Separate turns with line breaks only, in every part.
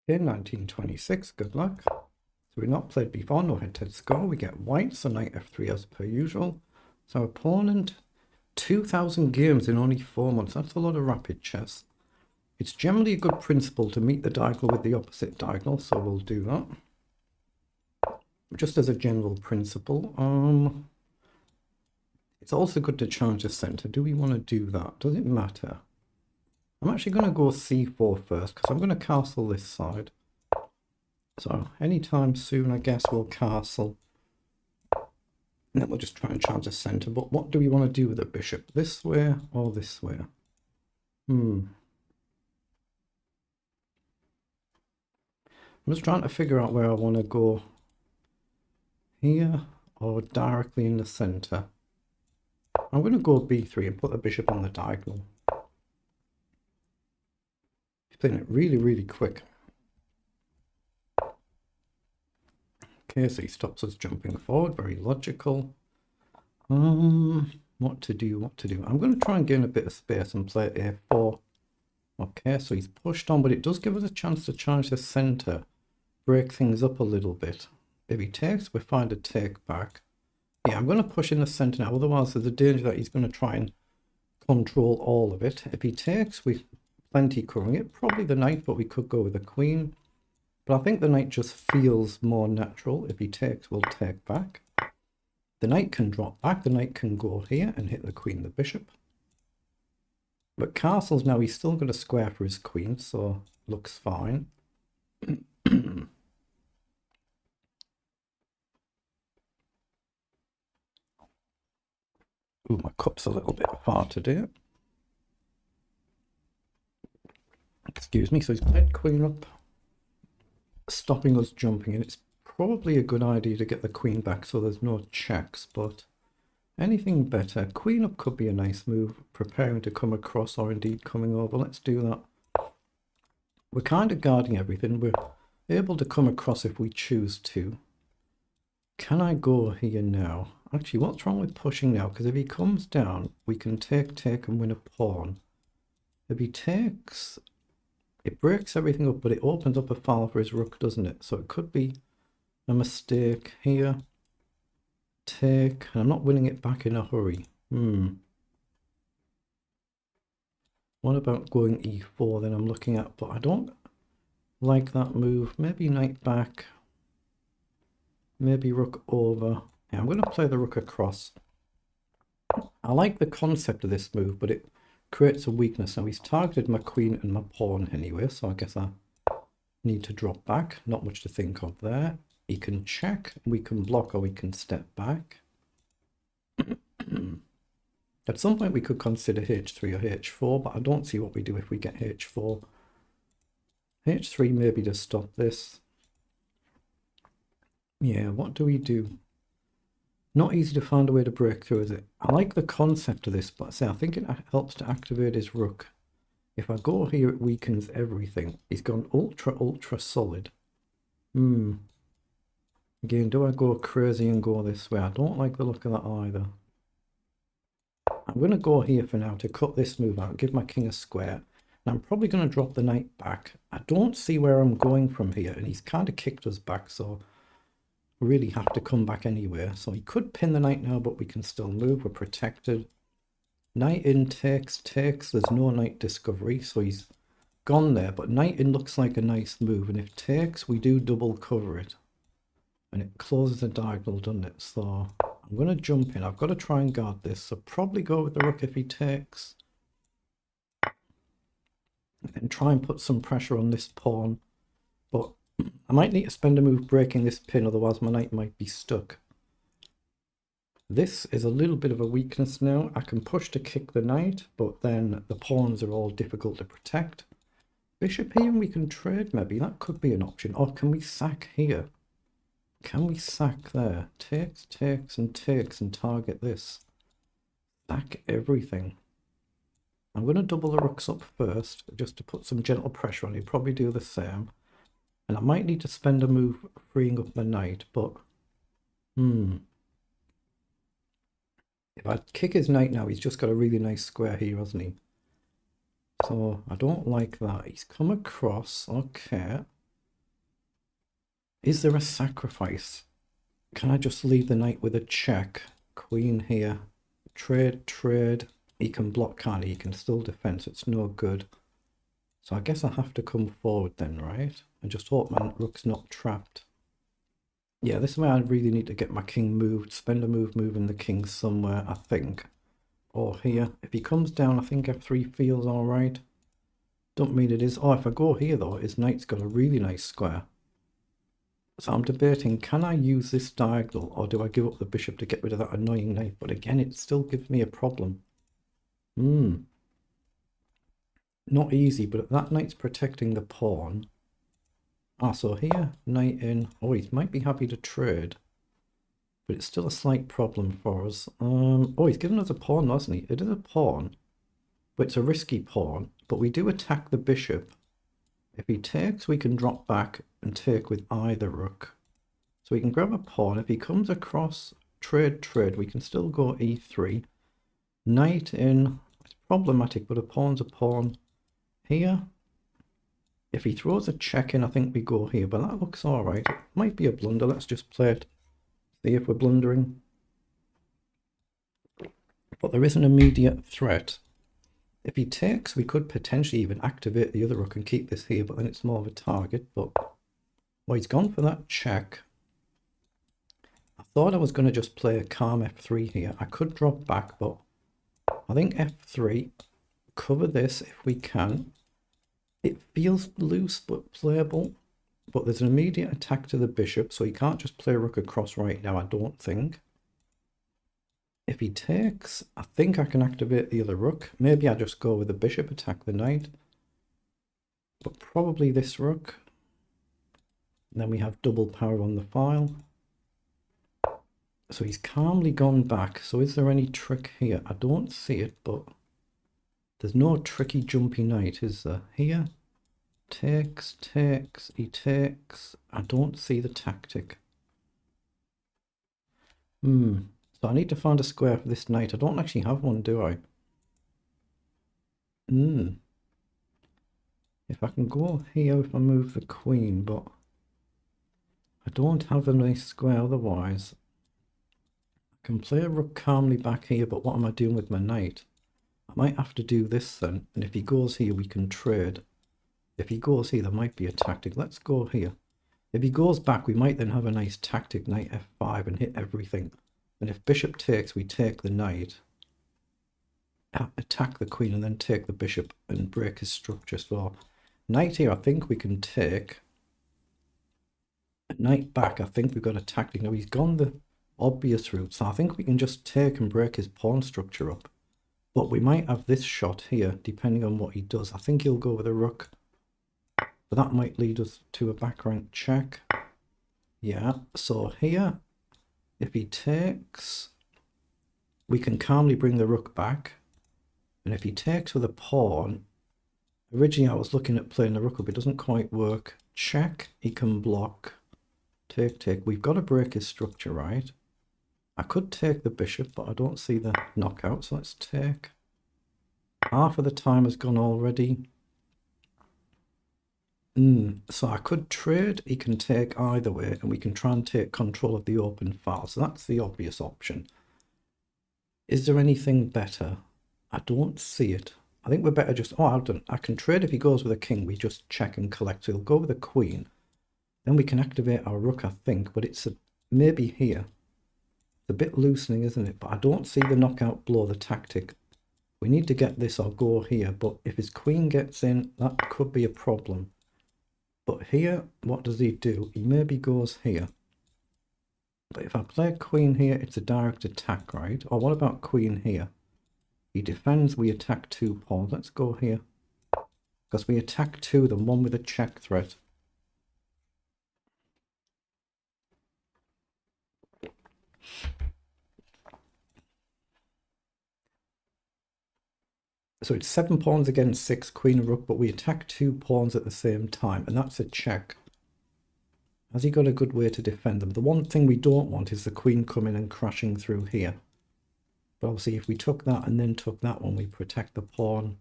In 1926, good luck. So we've not played before, no head-to-head score. We get white, so knight f3 as per usual. So opponent, 2,000 games in only 4 months. That's a lot of rapid chess. It's generally a good principle to meet the diagonal with the opposite diagonal, so we'll do that. Just as a general principle. It's also good to challenge the center. Do we want to do that? Does it matter? I'm actually going to go c4 first, because I'm going to castle this side. So anytime soon, I guess we'll castle. And then we'll just try and challenge the center. But what do we want to do with the bishop? This way or this way? I'm just trying to figure out where I want to go. Here or directly in the center. I'm going to go b3 and put the bishop on the diagonal. He's playing it really, really quick. Okay, so he stops us jumping forward. Very logical. What to do? I'm going to try and gain a bit of space and play a4. Okay, so he's pushed on, but it does give us a chance to challenge the center. Break things up a little bit. If he takes, we find a take back. Yeah, I'm going to push in the center now. Otherwise, there's a danger that he's going to try and control all of it. If he takes, we plenty covering it. Probably the knight, but we could go with the queen. But I think the knight just feels more natural. If he takes, we'll take back. The knight can drop back. The knight can go here and hit the queen, the bishop. But castles now, he's still got a square for his queen, so looks fine. Ooh, my cup's a little bit far today. Excuse me. So he's played queen up, stopping us jumping, and it's probably a good idea to get the queen back so there's no checks, but anything better. Queen up could be a nice move, preparing to come across or indeed coming over. Let's do that. We're kind of guarding everything. We're able to come across if we choose to. Can I go here now? Actually, what's wrong with pushing now? Because if he comes down, we can take and win a pawn. If he takes, it breaks everything up, but it opens up a file for his rook, doesn't it? So it could be a mistake here. Take, and I'm not winning it back in a hurry. What about going e4 then I'm looking at, but I don't like that move. Maybe knight back. Maybe rook over. Yeah, I'm going to play the rook across. I like the concept of this move, but it creates a weakness. Now he's targeted my queen and my pawn anyway, so I guess I need to drop back. Not much to think of there. He can check, we can block, or we can step back. At some point we could consider h3 or h4, but I don't see what we do if we get h4. h3 maybe to stop this. Yeah, what do we do? Not easy to find a way to break through, is it? I like the concept of this, but I think it helps to activate his rook. If I go here, it weakens everything. He's gone ultra solid. Again, do I go crazy and go this way? I don't like the look of that either. I'm going to go here for now to cut this move out, give my king a square. And I'm probably going to drop the knight back. I don't see where I'm going from here, and he's kind of kicked us back, so really have to come back anywhere. So he could pin the knight now, but we can still move. We're protected. Knight in takes. There's no knight discovery, so he's gone there. But knight in looks like a nice move, and if takes, we do double cover it. And it closes the diagonal, doesn't it? So I'm going to jump in. I've got to try and guard this. So probably go with the rook if he takes. And then try and put some pressure on this pawn. But I might need to spend a move breaking this pin, otherwise my knight might be stuck. This is a little bit of a weakness now. I can push to kick the knight, but then the pawns are all difficult to protect. Bishop here and we can trade maybe. That could be an option. Or can we sack here? Can we sack there? Takes and target this. Sack everything. I'm going to double the rooks up first, just to put some gentle pressure on. He'll probably do the same. And I might need to spend a move freeing up the knight, but... If I kick his knight now, he's just got a really nice square here, hasn't he? So, I don't like that. He's come across, okay. Is there a sacrifice? Can I just leave the knight with a check? Queen here. Trade, trade. He can block, can't he? He can still defend, so it's no good. So I guess I have to come forward then, right? And just hope my rook's not trapped. Yeah, this is where I really need to get my king moved. Spend a move moving the king somewhere, I think. Or here. If he comes down, I think f3 feels alright. Don't mean it is. Oh, if I go here though, his knight's got a really nice square. So I'm debating, can I use this diagonal or do I give up the bishop to get rid of that annoying knight? But again, it still gives me a problem. Not easy, but that knight's protecting the pawn. Ah, so here, knight in. Oh, he might be happy to trade. But it's still a slight problem for us. Oh, he's given us a pawn, hasn't he? It is a pawn. But it's a risky pawn. But we do attack the bishop. If he takes, we can drop back and take with either rook. So we can grab a pawn. If he comes across, trade, we can still go e3. Knight in. It's problematic, but a pawn's a pawn. Here. If he throws a check in, I think we go here. But that looks alright. It might be a blunder. Let's just play it. See if we're blundering. But there is an immediate threat. If he takes, we could potentially even activate the other rook and keep this here, but then it's more of a target. But, well, he's gone for that check. I thought I was going to just play a calm f3 here. I could drop back, but I think f3, cover this if we can. It feels loose but playable, but there's an immediate attack to the bishop, so he can't just play rook across right now, I don't think. If he takes, I think I can activate the other rook. Maybe I just go with the bishop, attack the knight. But probably this rook. And then we have double power on the file. So he's calmly gone back. So is there any trick here? I don't see it, but there's no tricky jumpy knight, is there? Here, takes, he takes. I don't see the tactic. So I need to find a square for this knight. I don't actually have one, do I? If I can go here if I move the queen, but I don't have a nice square otherwise. I can play a rook calmly back here, but what am I doing with my knight? I might have to do this then, and if he goes here, we can trade. If he goes here, there might be a tactic. Let's go here. If he goes back, we might then have a nice tactic, knight f5, and hit everything. And if bishop takes, we take the knight, attack the queen, and then take the bishop and break his structure. So knight here, I think we can take. Knight back, I think we've got a tactic. Now he's gone the obvious route, so I think we can just take and break his pawn structure up. But we might have this shot here, depending on what he does. I think he'll go with a rook. But that might lead us to a back rank check. Yeah, so here, if he takes, we can calmly bring the rook back. And if he takes with a pawn, originally I was looking at playing the rook up, it doesn't quite work. Check, he can block. Take. We've got to break his structure, right? I could take the bishop, but I don't see the knockout, so let's take. Half of the time has gone already. So I could trade, he can take either way, and we can try and take control of the open file. So that's the obvious option. Is there anything better? I don't see it. I think we're better just... Oh, I can trade if he goes with a king. We just check and collect. So he'll go with a queen. Then we can activate our rook, I think. But it's maybe here. It's a bit loosening, isn't it? But I don't see the knockout blow, the tactic. We need to get this or go here. But if his queen gets in, that could be a problem. But here, what does he do? He maybe goes here. But if I play queen here, it's a direct attack, right? Or what about queen here? He defends, we attack two pawns. Let's go here. Because we attack two of them, one with a check threat. So it's 7 pawns against 6, queen and rook, but we attack 2 pawns at the same time, and that's a check. Has he got a good way to defend them? The one thing we don't want is the queen coming and crashing through here. But obviously if we took that and then took that one, we protect the pawn.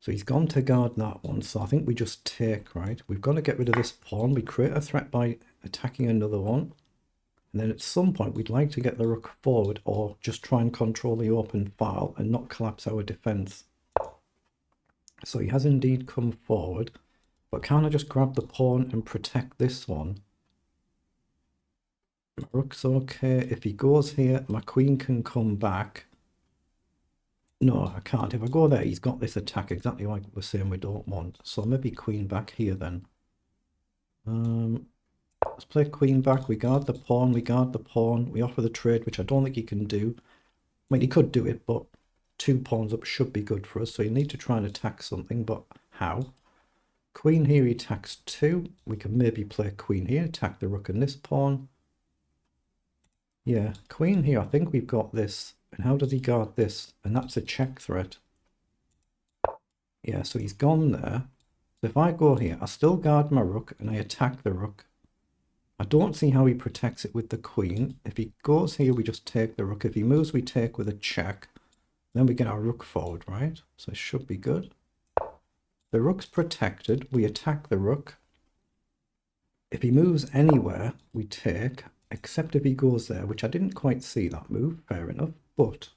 So he's gone to guard that one. So I think we just take, right? We've got to get rid of this pawn. We create a threat by attacking another one. And then at some point, we'd like to get the rook forward or just try and control the open file and not collapse our defense. So he has indeed come forward. But can I just grab the pawn and protect this one? My rook's okay. If he goes here, my queen can come back. No, I can't. If I go there, he's got this attack exactly like we're saying we don't want. So maybe queen back here then. Let's play queen back. We guard the pawn. We guard the pawn. We offer the trade, which I don't think he can do. I mean, he could do it, but 2 pawns up should be good for us. So you need to try and attack something, but how? Queen here, he attacks 2. We can maybe play queen here, attack the rook and this pawn. Yeah, queen here, I think we've got this. And how does he guard this? And that's a check threat. Yeah, so he's gone there. So if I go here, I still guard my rook and I attack the rook. I don't see how he protects it with the queen. If he goes here, we just take the rook. If he moves, we take with a check. Then we get our rook forward, right? So it should be good. The rook's protected. We attack the rook. If he moves anywhere, we take, except if he goes there, which I didn't quite see that move. Fair enough. But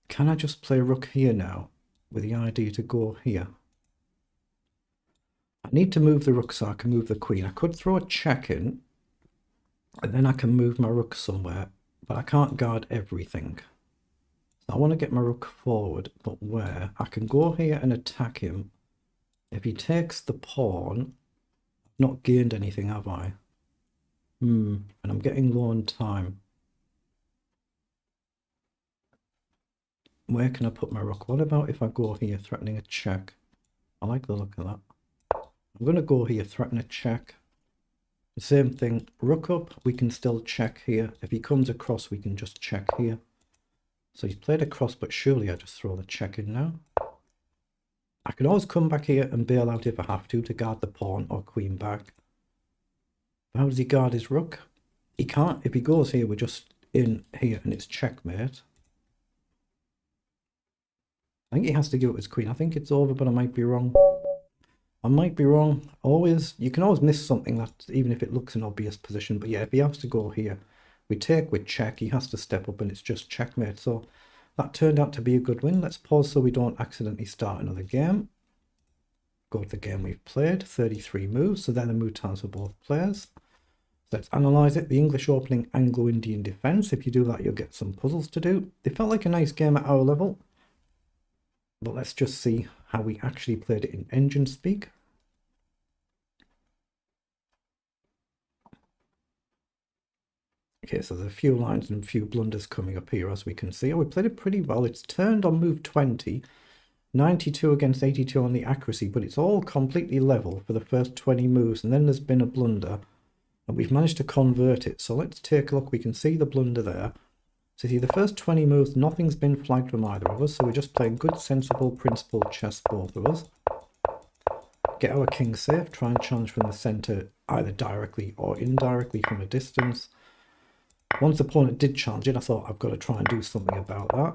can I just play rook here now with the idea to go here? I need to move the rook so I can move the queen. I could throw a check in and then I can move my rook somewhere, but I can't guard everything. So I want to get my rook forward, but where? I can go here and attack him. If he takes the pawn, I've not gained anything, have I? And I'm getting low on time. Where can I put my rook? What about if I go here threatening a check? I like the look of that. I'm going to go here, threaten a check. The same thing, rook up, we can still check here. If he comes across, we can just check here. So he's played across, but surely I just throw the check in now. I can always come back here and bail out if I have to guard the pawn or queen back. How does he guard his rook? He can't. If he goes here, we're just in here and it's checkmate. I think he has to give up his queen. I think it's over, but I might be wrong. I might be wrong. Always, you can always miss something that, even if it looks an obvious position. But yeah, if he has to go here, we take with check. He has to step up and it's just checkmate. So that turned out to be a good win. Let's pause so we don't accidentally start another game. Go to the game we've played. 33 moves. So they're the move times for both players. Let's analyze it. The English opening, Anglo-Indian defense. If you do that, you'll get some puzzles to do. It felt like a nice game at our level. But let's just see how we actually played it in engine speak. Okay, so there's a few lines and a few blunders coming up here, as we can see. Oh, we played it pretty well. It's turned on move 20, 92 against 82 on the accuracy, but it's all completely level for the first 20 moves, and then there's been a blunder, and we've managed to convert it. So let's take a look. We can see the blunder there. So see, the first 20 moves, nothing's been flagged from either of us, so we're just playing good, sensible, principled chess, both of us. Get our king safe, try and challenge from the centre, either directly or indirectly from a distance. Once the opponent did challenge it, I thought I've got to try and do something about that.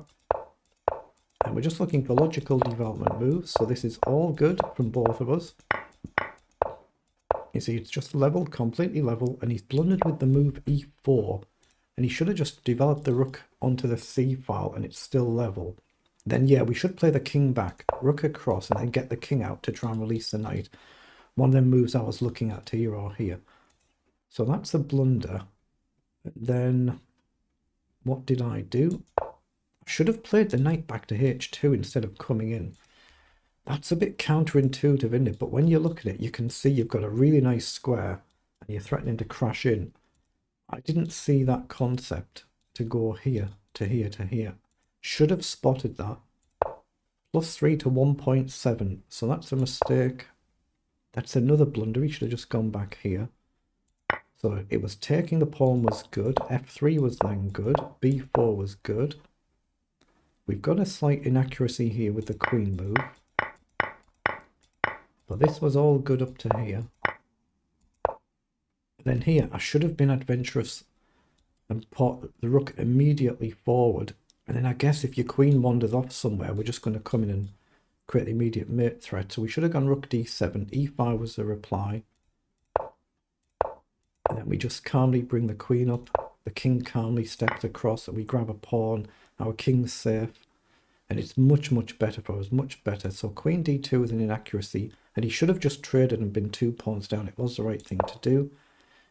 And we're just looking for logical development moves, so this is all good from both of us. You see, it's just level, completely level, and he's blundered with the move e4. And he should have just developed the rook onto the c file and it's still level. Then yeah, we should play the king back, rook across, and then get the king out to try and release the knight. One of them moves I was looking at here or here. So that's a blunder. Then what did I do? I should have played the knight back to h2 instead of coming in. That's a bit counterintuitive, isn't it? But when you look at it, you can see you've got a really nice square and you're threatening to crash in. I didn't see that concept to go here, to here, to here. Should have spotted that. +3 to 1.7. So that's a mistake. That's another blunder. He should have just gone back here. So it was taking the pawn was good. F3 was then good. B4 was good. We've got a slight inaccuracy here with the queen move. But this was all good up to here. Then here, I should have been adventurous and put the rook immediately forward. And then I guess if your queen wanders off somewhere, we're just going to come in and create the immediate mate threat. So we should have gone rook d7, e5 was the reply. And then we just calmly bring the queen up, the king calmly steps across, and we grab a pawn, our king's safe. And it's much, much better for us, much better. So queen d2 is an inaccuracy, and he should have just traded and been 2 pawns down. It was the right thing to do.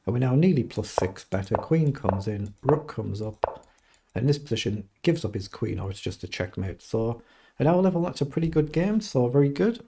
And we're now nearly +6 better. Queen comes in, rook comes up, and this position gives up his queen, or it's just a checkmate. So at our level, that's a pretty good game, so very good.